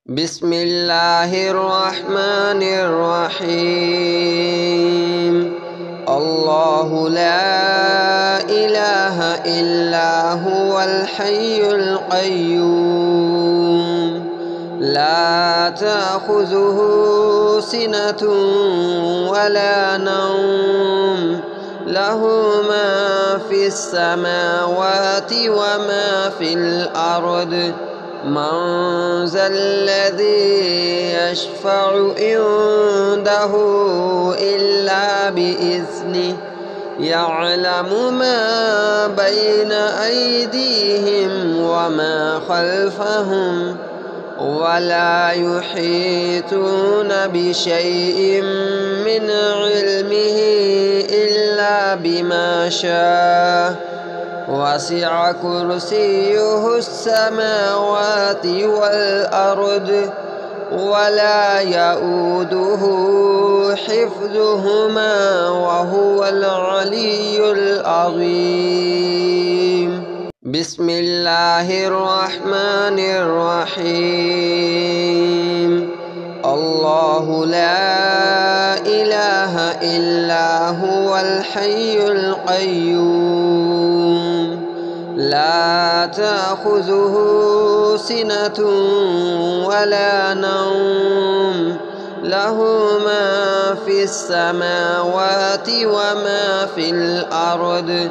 بسم الله الرحمن الرحيم. الله لا إله إلا هو الحي القيوم لا تأخذه سنة ولا نوم له ما في السماوات وما في الأرض من ذا الذي يشفع عنده إلا بإذنه يعلم ما بين أيديهم وما خلفهم ولا يحيطون بشيء من علمه إلا بما شاء وسع كرسيه السماوات والأرض ولا يؤوده حفظهما وهو العلي العظيم. بسم الله الرحمن الرحيم. الله لا إله إلا هو الحي القيوم لا تأخذه سنة ولا نوم له ما في السماوات وما في الأرض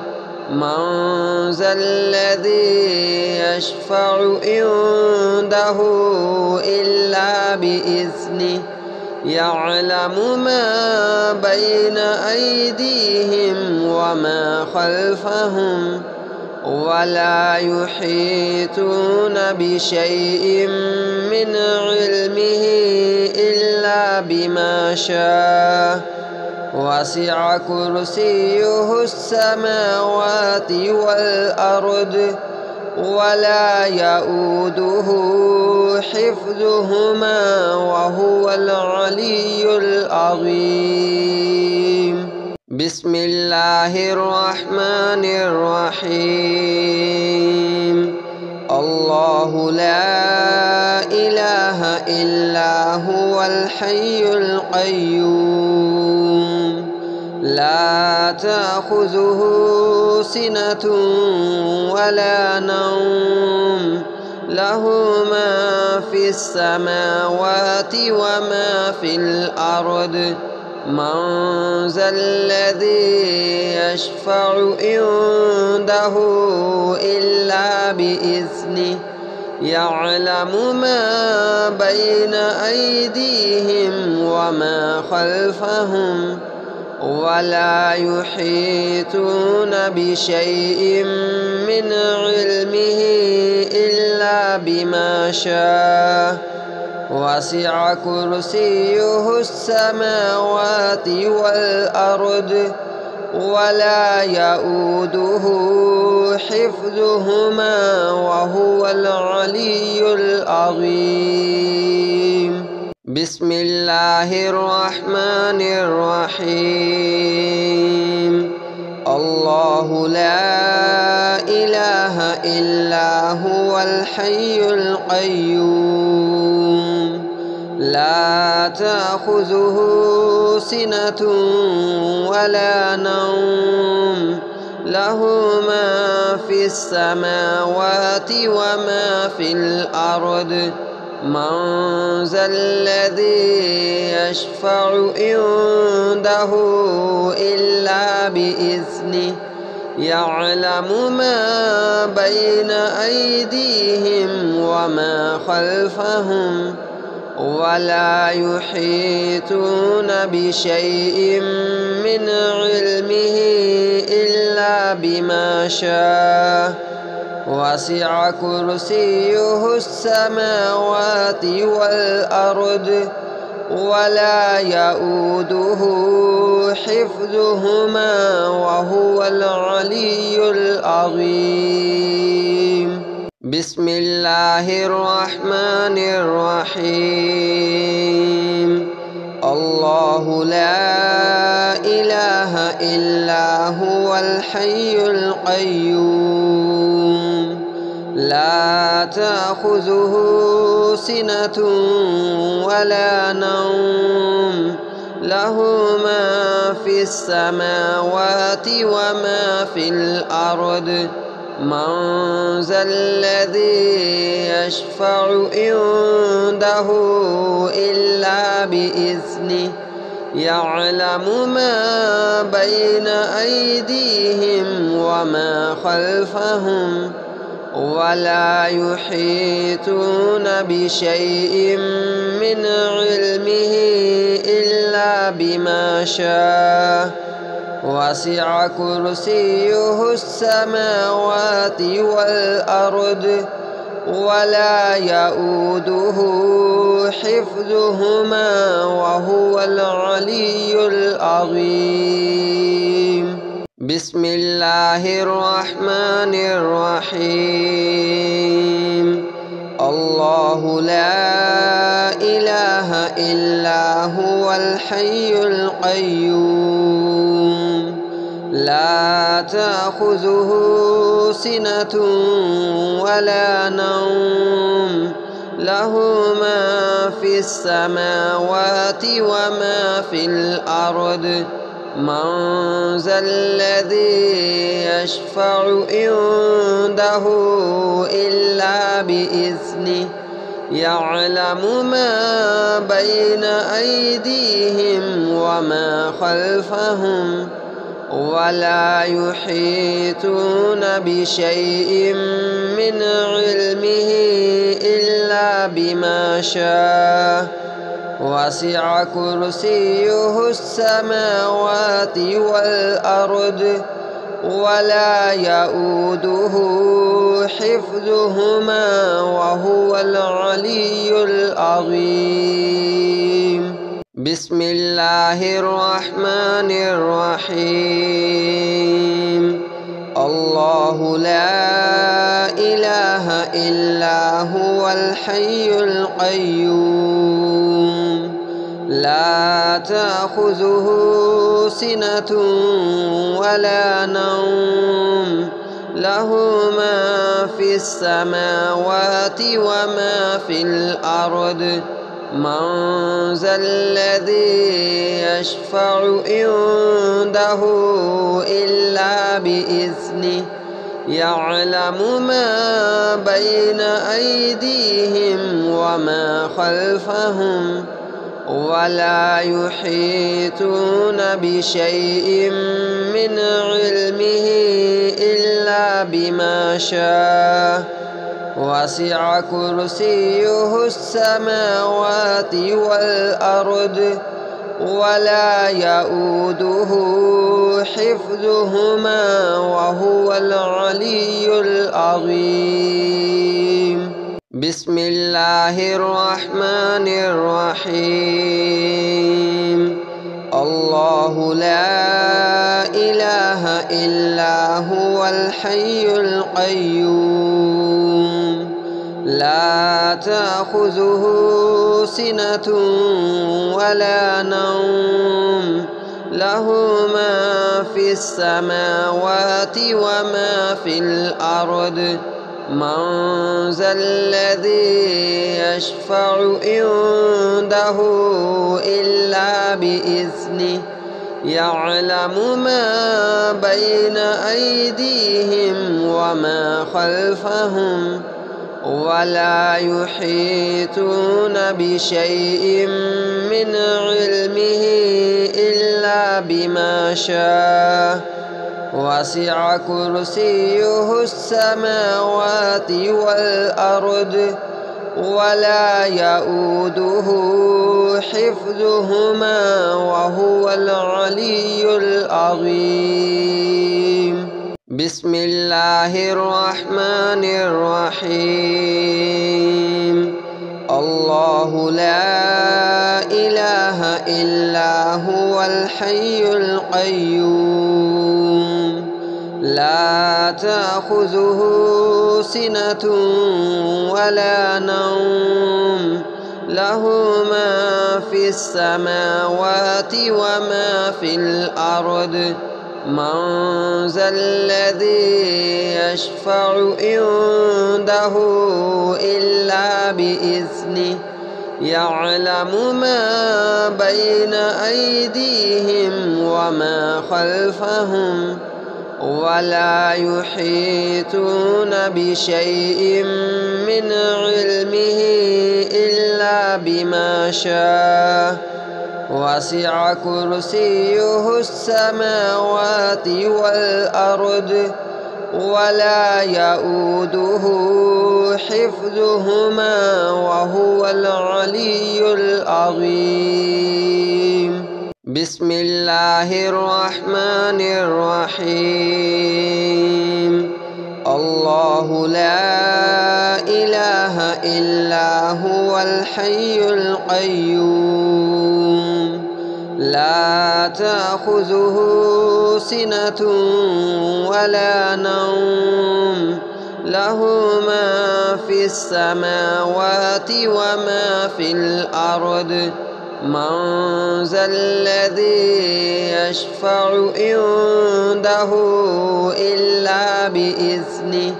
من ذا الذي يشفع عنده إلا بإذنه يعلم ما بين أيديهم وما خلفهم ولا يحيطون بشيء من علمه إلا بما شاء وسع كرسيه السماوات والأرض ولا يؤوده حفظهما وهو العلي العظيم. بسم الله الرحمن الرحيم. الله لا إله إلا هو الحي القيوم لا تأخذه سنة ولا نوم له ما في السماوات وما في الأرض من ذا الذي يشفع عنده إلا بإذنه يعلم ما بين أيديهم وما خلفهم ولا يحيطون بشيء من علمه إلا بما شاء وسع كرسيه السماوات والأرض ولا يؤوده حفظهما وهو العلي العظيم. بسم الله الرحمن الرحيم. الله لا إله إلا هو الحي القيوم لا تأخذه سنة ولا نوم له ما في السماوات وما في الأرض من ذا الذي يشفع عنده إلا بإذنه يعلم ما بين أيديهم وما خلفهم ولا يحيطون بشيء من علمه إلا بما شاء وسع كرسيه السماوات والأرض ولا يؤوده حفظهما وهو العلي العظيم. بسم الله الرحمن الرحيم. الله لا إله إلا هو الحي القيوم لا تأخذه سنة ولا نوم له ما في السماوات وما في الأرض من ذا الذي يشفع عنده إلا بإذنه يعلم ما بين أيديهم وما خلفهم ولا يحيطون بشيء من علمه إلا بما شاء وسع كرسيه السماوات والأرض ولا يؤوده حفظهما وهو العلي العظيم. بسم الله الرحمن الرحيم. الله لا إله إلا هو الحي القيوم لا تأخذه سنة ولا نوم له ما في السماوات وما في الأرض من ذا الذي يشفع عنده إلا بإذنه يعلم ما بين أيديهم وما خلفهم ولا يحيطون بشيء من علمه إلا بما شاء وسع كرسيه السماوات والأرض ولا يؤوده حفظهما وهو العلي العظيم. بسم الله الرحمن الرحيم. الله لا إله إلا هو الحي القيوم لا تأخذه سنة ولا نوم له ما في السماوات وما في الأرض من ذا الذي يشفع عنده إلا بإذنه يعلم ما بين أيديهم وما خلفهم ولا يحيطون بشيء من علمه إلا بما شاء وسع كرسيه السماوات والأرض ولا يؤوده حفظهما وهو العلي العظيم. بسم الله الرحمن الرحيم. الله لا إله إلا هو الحي القيوم لا تأخذه سنة ولا نوم له ما في السماوات وما في الأرض من ذا الذي يشفع عنده إلا بإذنه يعلم ما بين أيديهم وما خلفهم ولا يحيطون بشيء من علمه إلا بما شاء وسع كرسيه السماوات والأرض ولا يؤوده حفظهما وهو العلي العظيم. بسم الله الرحمن الرحيم. الله لا إله إلا هو الحي القيوم لا تأخذه سنة ولا نوم له ما في السماوات وما في الأرض من ذا الذي يشفع عنده إلا بإذنه يعلم ما بين أيديهم وما خلفهم ولا يحيطون بشيء من علمه إلا بما شاء وسع كرسيه السماوات والأرض ولا يؤوده حفظهما وهو العلي العظيم. بسم الله الرحمن الرحيم. الله لا إله إلا هو الحي القيوم لا تأخذه سنة ولا نوم له ما في السماوات وما في الأرض من ذا الذي يشفع عنده إلا بإذنه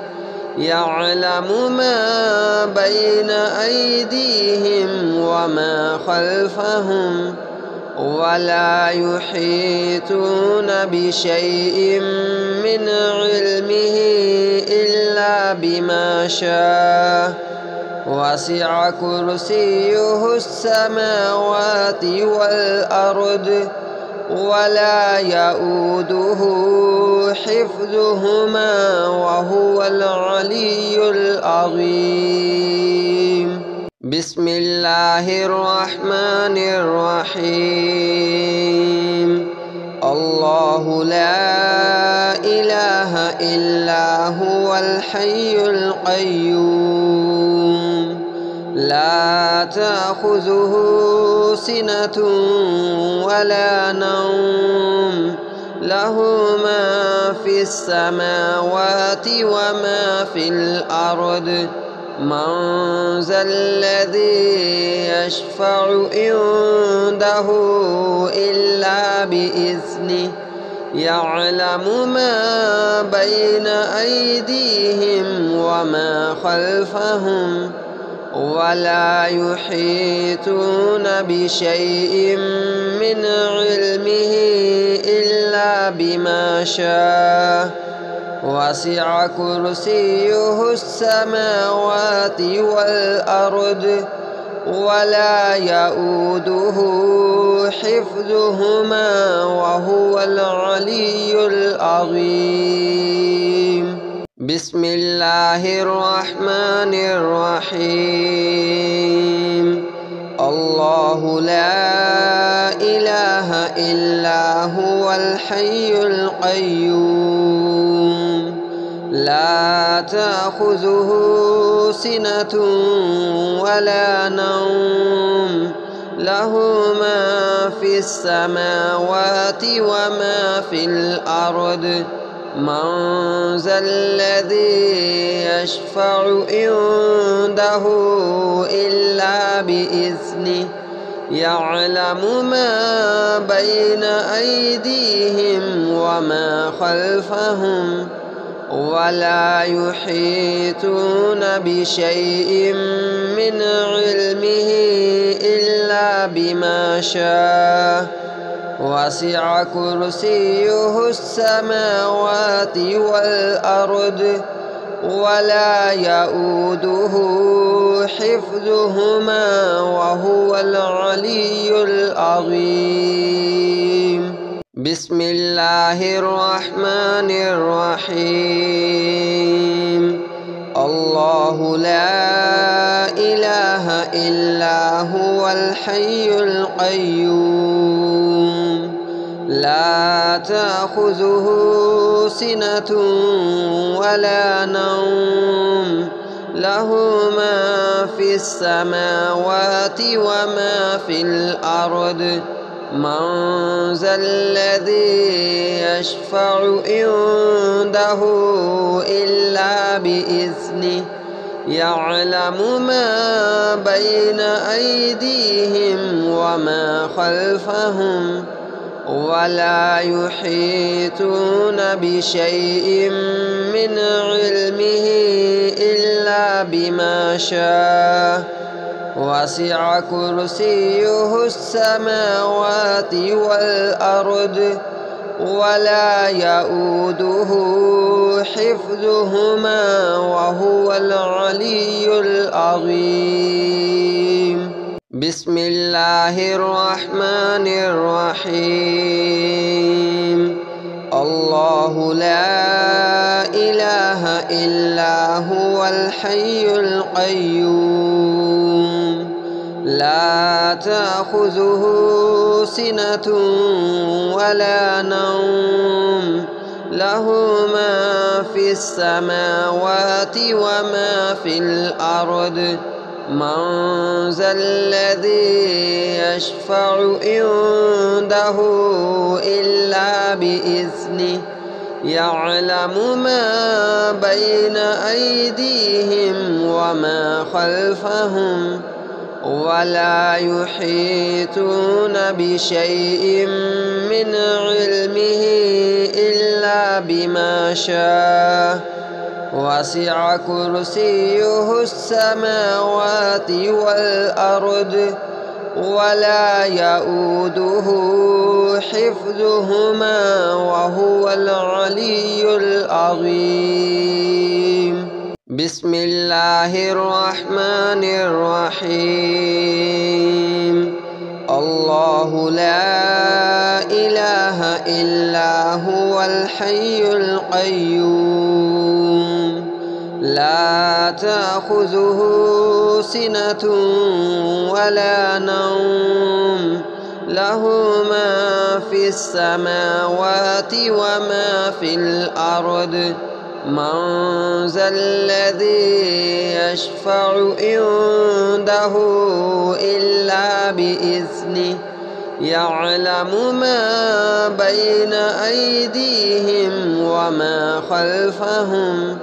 يعلم ما بين أيديهم وما خلفهم ولا يحيطون بشيء من علمه إلا بما شاء وسع كرسيه السماوات والأرض ولا يؤوده حفظهما وهو العلي العظيم. بسم الله الرحمن الرحيم. الله لا إله إلا هو الحي القيوم لا تأخذه سنة ولا نوم له ما في السماوات وما في الأرض من ذا الذي يشفع عنده إلا بإذنه يعلم ما بين أيديهم وما خلفهم ولا يحيطون بشيء من علمه إلا بما شاء وسع كرسيه السماوات والأرض ولا يؤوده حفظهما وهو العلي العظيم. بسم الله الرحمن الرحيم. الله لا إله إلا هو الحي القيوم لا تأخذه سنة ولا نوم له ما في السماوات وما في الأرض من ذا الذي يشفع عنده إلا بإذنه يعلم ما بين أيديهم وما خلفهم ولا يحيطون بشيء من علمه إلا بما شاء وسع كرسيه السماوات والأرض ولا يؤوده حفظهما وهو العلي العظيم. بسم الله الرحمن الرحيم. الله لا إله إلا هو الحي القيوم لا تأخذه سنة ولا نوم له ما في السماوات وما في الأرض من ذا الذي يشفع عنده إلا بإذنه يعلم ما بين أيديهم وما خلفهم ولا يحيطون بشيء من علمه إلا بما شاء وسع كرسيه السماوات والأرض ولا يؤوده حفظهما وهو العلي العظيم. بسم الله الرحمن الرحيم. الله لا إله إلا هو الحي القيوم لا تأخذه سنة ولا نوم له ما في السماوات وما في الأرض من ذا الذي يشفع عنده إلا بإذنه يعلم ما بين أيديهم وما خلفهم ولا يحيطون بشيء من علمه إلا بما شاء وسع كرسيه السماوات والأرض ولا يؤوده حفظهما وهو العلي العظيم. بسم الله الرحمن الرحيم. الله لا إله إلا هو الحي القيوم لا تأخذه سنة ولا نوم له ما في السماوات وما في الأرض من ذا الذي يشفع عنده إلا بإذنه يعلم ما بين أيديهم وما خلفهم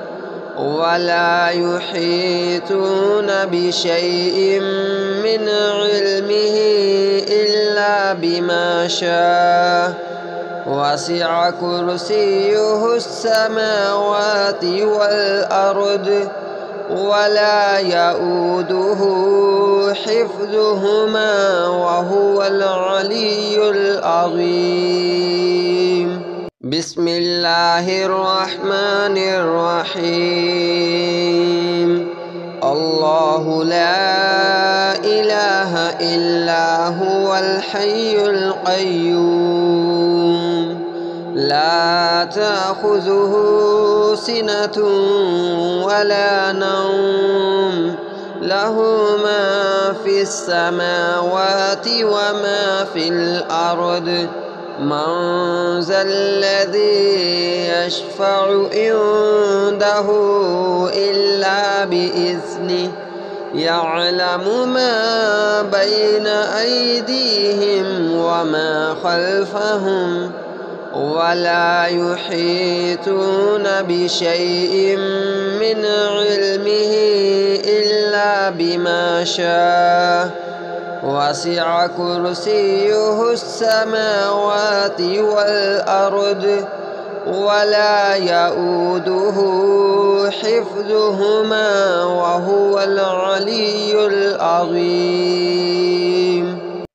ولا يحيطون بشيء من علمه إلا بما شاء وسع كرسيه السماوات والأرض ولا يؤوده حفظهما وهو العلي العظيم. بسم الله الرحمن الرحيم. الله لا إله إلا هو الحي القيوم لا تأخذه سنة ولا نوم له ما في السماوات وما في الأرض من ذا الذي يشفع عنده إلا بإذنه يعلم ما بين أيديهم وما خلفهم ولا يحيطون بشيء من علمه إلا بما شاء وسع كرسيه السماوات والأرض ولا يؤوده حفظهما وهو العلي العظيم.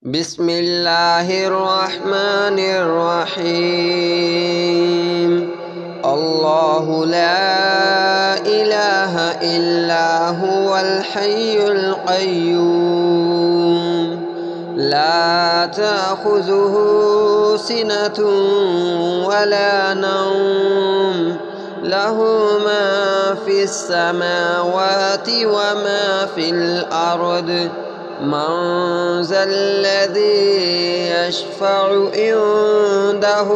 بسم الله الرحمن الرحيم. الله لا إله إلا هو الحي القيوم لا تأخذه سنة ولا نوم له ما في السماوات وما في الأرض من ذا الذي يشفع عنده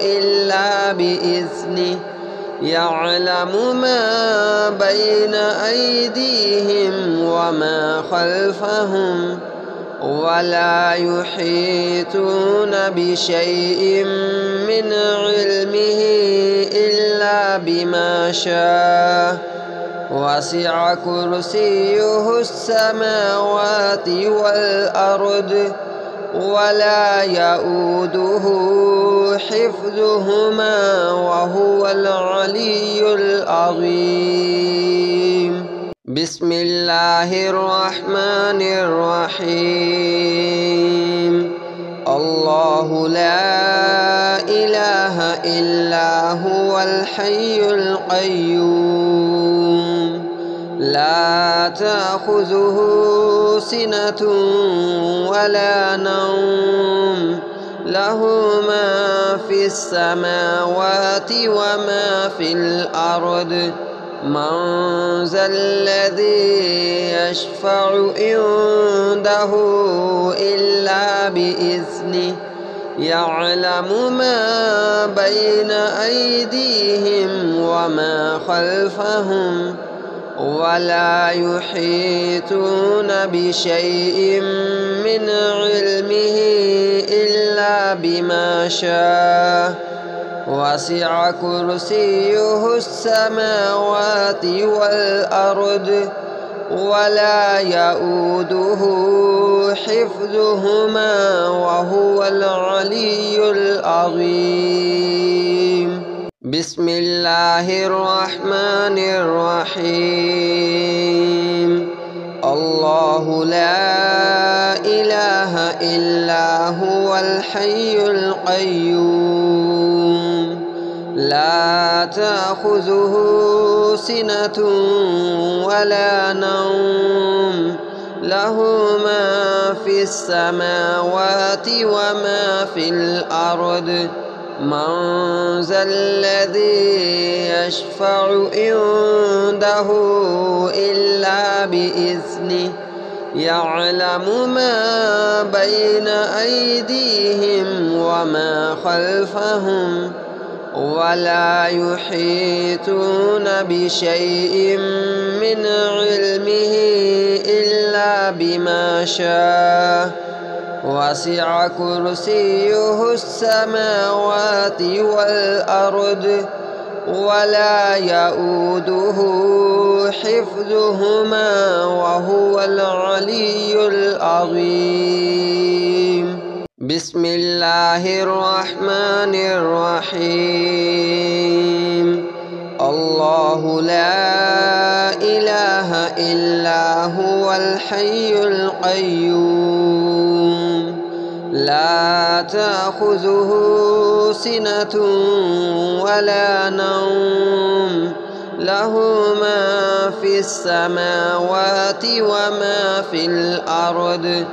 إلا بإذنه يعلم ما بين أيديهم وما خلفهم ولا يحيطون بشيء من علمه إلا بما شاء وسع كرسيه السماوات والأرض ولا يؤوده حفظهما وهو العلي العظيم. بسم الله الرحمن الرحيم. الله لا إله إلا هو الحي القيوم لا تأخذه سنة ولا نوم له ما في السماوات وما في الأرض من ذا الذي يشفع عنده إلا بإذنه يعلم ما بين أيديهم وما خلفهم ولا يحيطون بشيء من علمه إلا بما شاء وسع كرسيه السماوات والأرض ولا يؤوده حفظهما وهو العلي العظيم. بسم الله الرحمن الرحيم. الله لا إله إلا هو الحي القيوم لا تأخذه سنة ولا نوم له ما في السماوات وما في الأرض من ذا الذي يشفع عنده إلا بإذنه يعلم ما بين أيديهم وما خلفهم ولا يحيطون بشيء من علمه إلا بما شاء وسع كرسيه السماوات والأرض ولا يؤوده حفظهما وهو العلي العظيم. بسم الله الرحمن الرحيم. الله لا إله إلا هو الحي القيوم لا تأخذه سنة ولا نوم له ما في السماوات وما في الأرض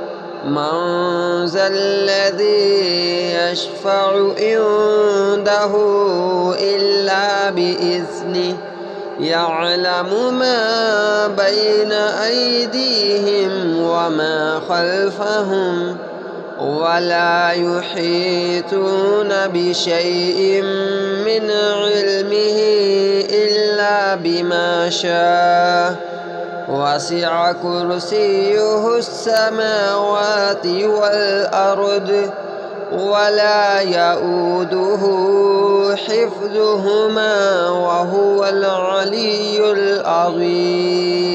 من ذا الذي يشفع عنده إلا بإذنه يعلم ما بين أيديهم وما خلفهم ولا يحيطون بشيء من علمه إلا بما شاء وسع كرسيه السماوات والأرض ولا يؤوده حفظهما وهو العلي العظيم.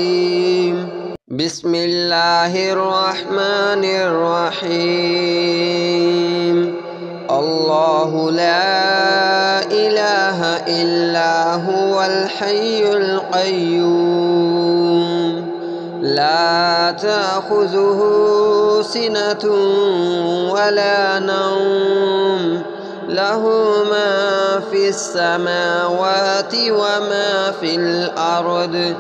بسم الله الرحمن الرحيم. الله لا إله إلا هو الحي القيوم لا تأخذه سنة ولا نوم له ما في السماوات وما في الأرض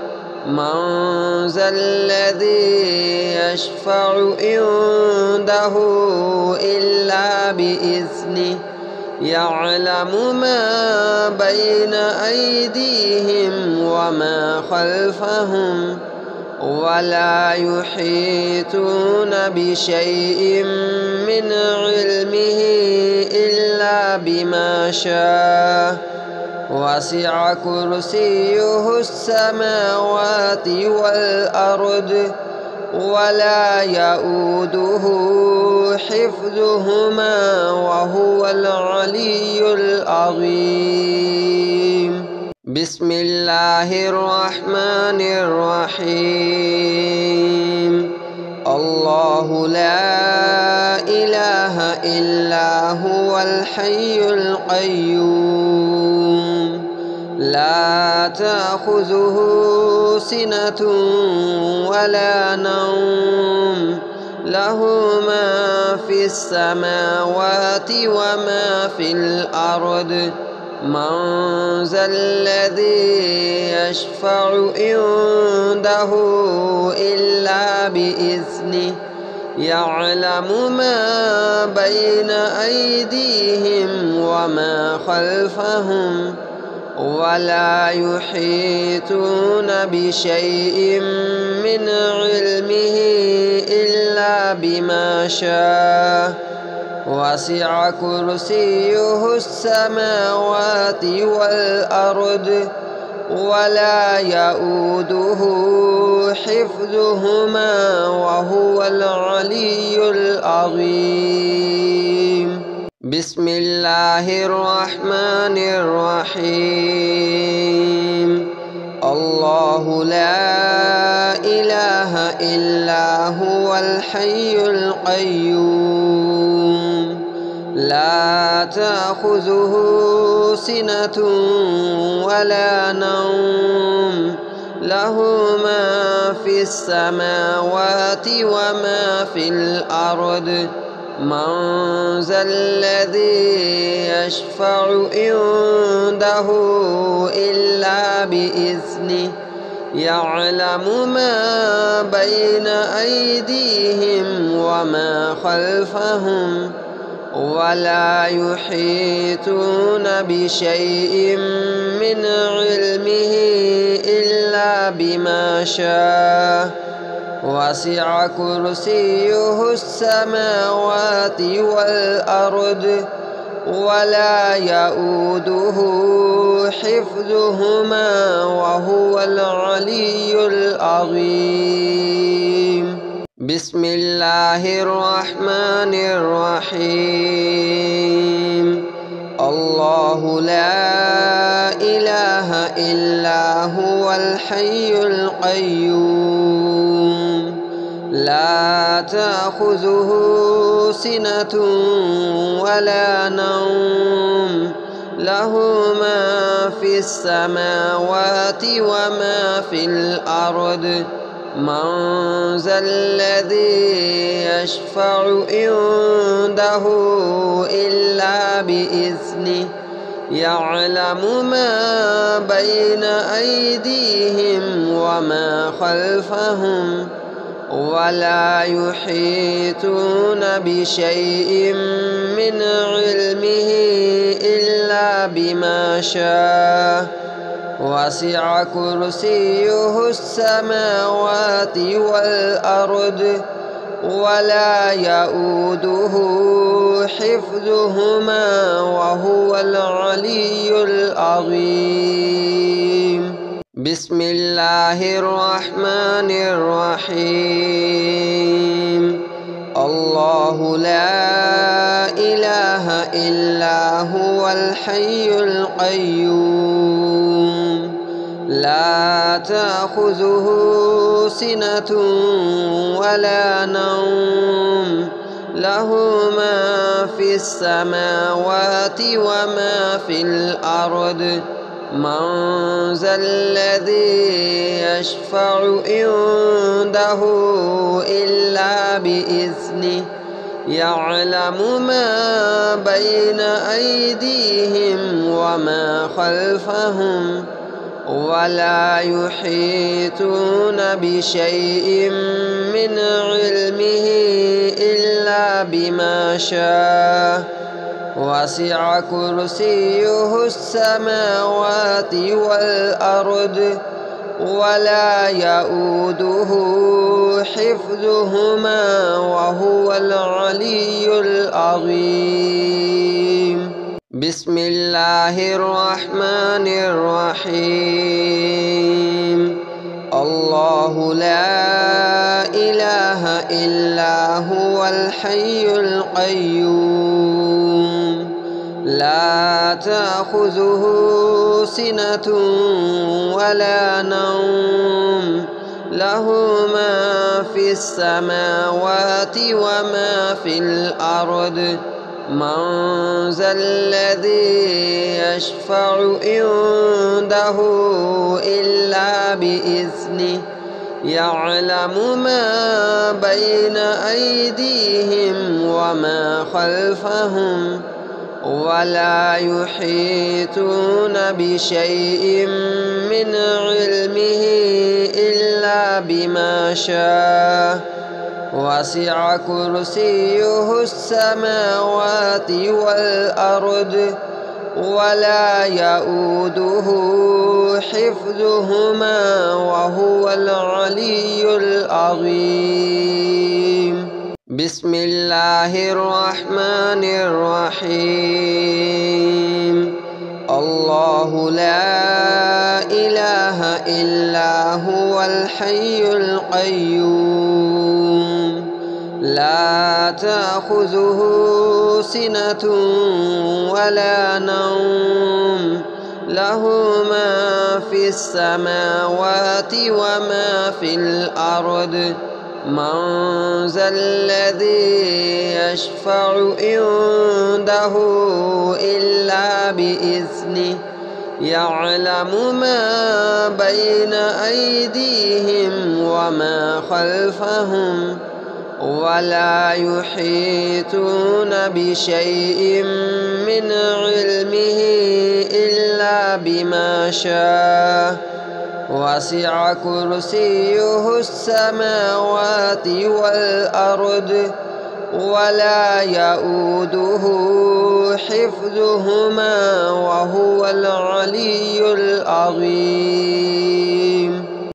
من ذا الذي يشفع عنده إلا بإذنه يعلم ما بين أيديهم وما خلفهم ولا يحيطون بشيء من علمه إلا بما شاء وسع كرسيه السماوات والأرض ولا يؤوده حفظهما وهو العلي العظيم. بسم الله الرحمن الرحيم. الله لا إله إلا هو الحي القيوم لا تأخذه سنة ولا نوم له ما في السماوات وما في الأرض من ذا الذي يشفع عنده إلا بإذنه يعلم ما بين أيديهم وما خلفهم ولا يحيطون بشيء من علمه إلا بما شاء وسع كرسيه السماوات والأرض ولا يؤوده حفظهما وهو العلي العظيم. بسم الله الرحمن الرحيم. الله لا إله إلا هو الحي القيوم لا تأخذه سنة ولا نوم له ما في السماوات وما في الأرض من ذا الذي يشفع عنده إلا بإذنه يعلم ما بين أيديهم وما خلفهم ولا يحيطون بشيء من علمه إلا بما شاء وسع كرسيه السماوات والأرض ولا يؤوده حفظهما وهو العلي العظيم. بسم الله الرحمن الرحيم. الله لا إله إلا هو الحي القيوم لا تأخذه سنة ولا نوم له ما في السماوات وما في الأرض من ذا الذي يشفع عنده إلا بإذنه يعلم ما بين أيديهم وما خلفهم ولا يحيطون بشيء من علمه إلا بما شاء وسع كرسيه السماوات والأرض ولا يؤوده حفظهما وهو العلي العظيم. بسم الله الرحمن الرحيم. الله لا إله إلا هو الحي القيوم لا تأخذه سنة ولا نوم له ما في السماوات وما في الأرض من ذا الذي يشفع عنده إلا بإذنه يعلم ما بين أيديهم وما خلفهم ولا يحيطون بشيء من علمه إلا بما شاء وسع كرسيه السماوات والأرض ولا يؤوده حفظهما وهو العلي العظيم. بسم الله الرحمن الرحيم. الله لا إله إلا هو الحي القيوم لا تأخذه سنة ولا نوم له ما في السماوات وما في الأرض من ذا الذي يشفع عنده إلا بإذنه يعلم ما بين أيديهم وما خلفهم ولا يحيطون بشيء من علمه إلا بما شاء وسع كرسيه السماوات والأرض ولا يؤوده حفظهما وهو العلي العظيم. بسم الله الرحمن الرحيم. الله لا إله إلا هو الحي القيوم لا تأخذه سنة ولا نوم له ما في السماوات وما في الأرض من ذا الذي يشفع عنده إلا بإذنه يعلم ما بين أيديهم وما خلفهم ولا يحيطون بشيء من علمه إلا بما شاء وسع كرسيه السماوات والأرض ولا يؤوده حفظهما وهو العلي العظيم.